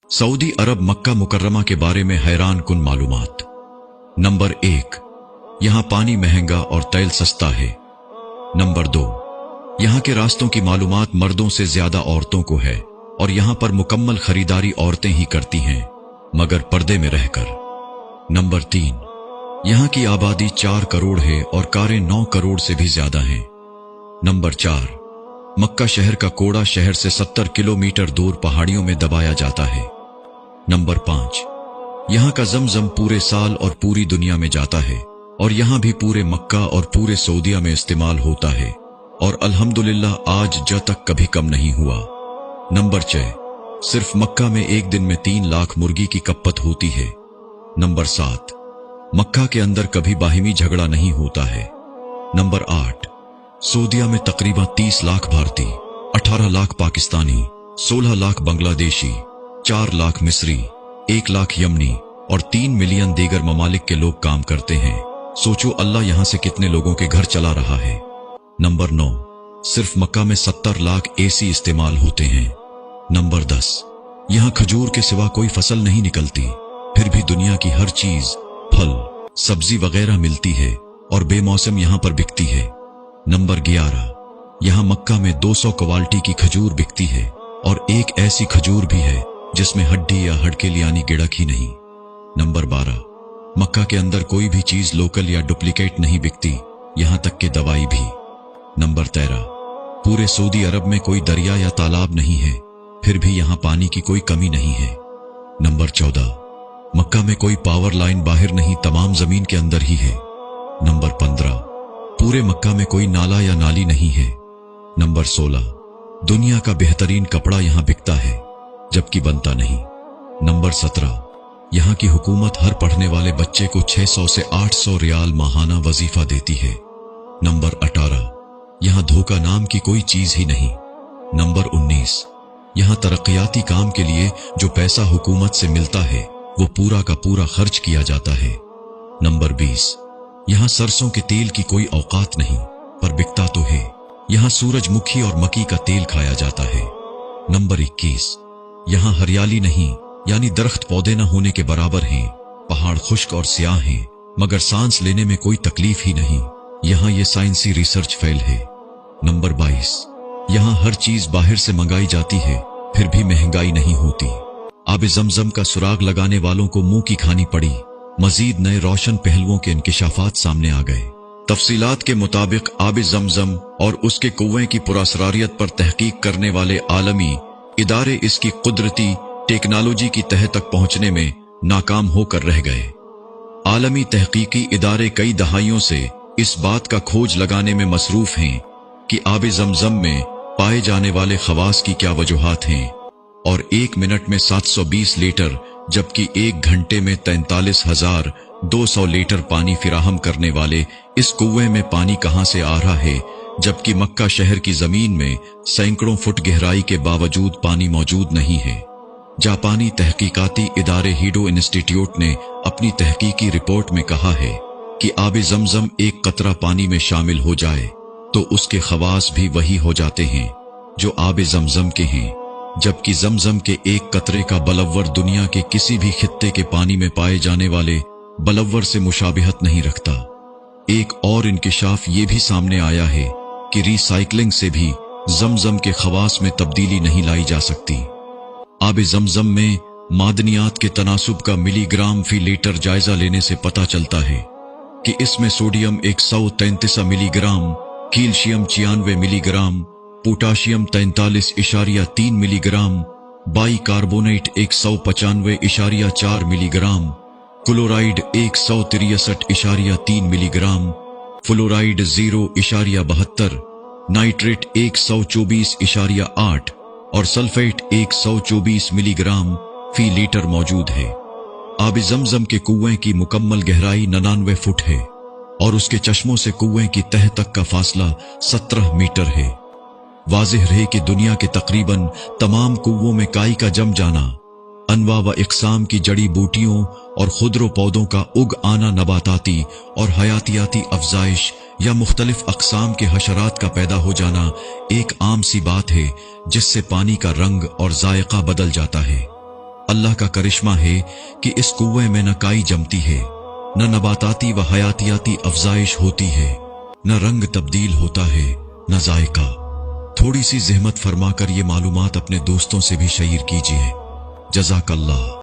Saudi अरब मक्का मुकर्रमा के बारे में हैरान कुन मालूमात। नंबर 1, यहाँ पानी महंगा और तेल सस्ता है। नंबर 2, यहाँ के रास्तों की मालूमात मर्दों से ज्यादा औरतों को है और यहाँ पर मुकम्मल खरीदारी औरतें ही करती हैं, मगर पर्दे में रहकर। नंबर 3, यहाँ की आबादी 4 करोड़ है और कारें 9 करोड़ से भी ज्यादा हैं। नंबर 4, मक्का शहर का कोड़ा शहर से 70 किलोमीटर दूर पहाड़ियों में दबाया जाता है। नंबर 5, यहाँ का जमजम पूरे साल और पूरी दुनिया में जाता है और यहाँ भी पूरे मक्का और पूरे सऊदिया में इस्तेमाल होता है और अल्हम्दुलिल्लाह आज ज तक कभी कम नहीं हुआ। नंबर 6, सिर्फ मक्का में एक दिन में 3 लाख मुर्गी की कप्पत होती है। नंबर 7, मक्का के अंदर कभी बाहिमी झगड़ा नहीं होता है। नंबर 8, सऊदिया में तकरीबन 30 लाख भारतीय, 18 लाख पाकिस्तानी, 16 लाख बांग्लादेशी, 4 लाख मिस्री, 1 लाख यमनी और 3 मिलियन दीगर ममालिक के लोग काम करते हैं। सोचो अल्लाह यहां से कितने लोगों के घर चला रहा है। नंबर 9, सिर्फ मक्का में 70 लाख एसी इस्तेमाल होते हैं। नंबर 10, यहां खजूर के सिवा कोई फसल नहीं निकलती, फिर भी दुनिया की हर चीज, फल, सब्जी वगैरह मिलती है और बेमौसम यहां पर बिकती है। नंबर 11, यहां मक्का में 200 क्वालिटी की खजूर बिकती है और एक ऐसी खजूर भी है जिसमें हड्डी या हड़केल यानी गिड़क ही नहीं। नंबर 12, मक्का के अंदर कोई भी चीज लोकल या डुप्लीकेट नहीं बिकती, यहां तक कि दवाई भी। नंबर 13, पूरे सऊदी अरब में कोई दरिया या तालाब नहीं है, फिर भी यहां पानी की कोई कमी नहीं है। नंबर 14, मक्का में कोई पावर लाइन बाहर नहीं, तमाम जमीन के अंदर ही है। नंबर 15, पूरे मक्का में कोई नाला या नाली नहीं है। नंबर 16, दुनिया का बेहतरीन कपड़ा यहां बिकता है जबकि बनता नहीं। नंबर 17, यहां की हुकूमत हर पढ़ने वाले बच्चे को 600 से 800 रियाल माहाना वजीफा देती है। नंबर 18, यहां धोखा नाम की कोई चीज ही नहीं। नंबर 19, यहां तरक्याती काम के लिए जो पैसा हुकूमत से मिलता है वो पूरा का पूरा खर्च किया जाता है। नंबर 20, यहां सरसों के तेल की कोई औकात नहीं, पर बिकता तो है। यहां सूरजमुखी और मकी का तेल खाया जाता है। नंबर 21, यहां हरियाली नहीं, यानी दरख्त पौधे न होने के बराबर हैं, पहाड़ खुश्क और स्याह हैं, मगर सांस लेने में कोई तकलीफ ही नहीं। यहां ये साइंसी रिसर्च फेल है। नंबर 22, यहां हर चीज बाहर से मंगाई जाती है, फिर भी महंगाई नहीं होती। आबे जमजम का सुराग लगाने वालों को मुंह की खानी पड़ी। मजीद नए रोशन पहलुओं के इंकिशाफात सामने आ गए। तफसीलात के मुताबिक आबे जमजम और उसके कुएं की पुरअसरारियत पर तहकीक करने वाले आलमी इदारे इसकी कुदरती टेक्नोलॉजी की तह तक पहुंचने में नाकाम होकर रह गए। आलमी तहकीकी इदारे कई दहाइयों से इस बात का खोज लगाने में मसरूफ हैं कि आबे जमजम में पाए जाने वाले खवास की क्या वजूहात हैं और 1 मिनट में 720 लीटर जबकि 1 घंटे में 43,200 लीटर पानी फिराहम करने वाले इस कुएं में पानी कहां से आ रहा है, जबकि मक्का शहर की जमीन में सैकड़ों फुट गहराई के बावजूद पानी मौजूद नहीं है। जापानी तहकीकाती इदारे हीडो इंस्टीट्यूट ने अपनी तहकीकी रिपोर्ट में कहा है कि आबे जमजम एक कतरा पानी में शामिल हो जाए तो उसके खवास भी वही हो जाते हैं जो आबे जमजम के हैं, जबकि जमजम के एक कतरे का बलव्वर दुनिया के किसी भी खित्ते के पानी में पाए जाने वाले बलव्वर से मुशाबिहत नहीं रखता। एक और इंकिशाफ ये भी सामने आया है कि रिसाइकलिंग से भी जमजम के खवास में तब्दीली नहीं लाई जा सकती। आबे जमजम में मादनियात के तनासुब का मिलीग्राम फी लीटर जायजा लेने से पता चलता है कि इसमें sodium 133 milligram, calcium 96 milligram, potassium 43.3 milligram, by carbonate 195.4 milligram, chloride 163.3 milligram, fluoride 0.72, nitrate 124.8 और सल्फेट 124 मिलीग्राम फी लीटर मौजूद है। आबे जमजम के कुएं की मुकम्मल गहराई 99 फुट है और उसके चश्मों से कुएं की तह तक का फासला 17 मीटर है। वाज़ेह रहे कि दुनिया के तकरीबन तमाम कुओं में काई का जम जाना, अनवा व इक़साम की जड़ी बूटियों और खुदरो पौधों का उग आना, नबाताती और हयातियाती अफजाइश या मुख्तलिफ अक़साम के हशरात का पैदा हो जाना एक आम सी बात है जिससे पानी का रंग और जायका बदल जाता है। अल्लाह का करिश्मा है कि इस कुएं में न काई जमती है, न नबाताती व हयातियाती अफजाइश होती है, न रंग तब्दील होता है, न जायका। थोड़ी सी ज़हमत फरमाकर ये मालूमात अपने दोस्तों से भी शेयर कीजिए। जज़ाकल्लाह।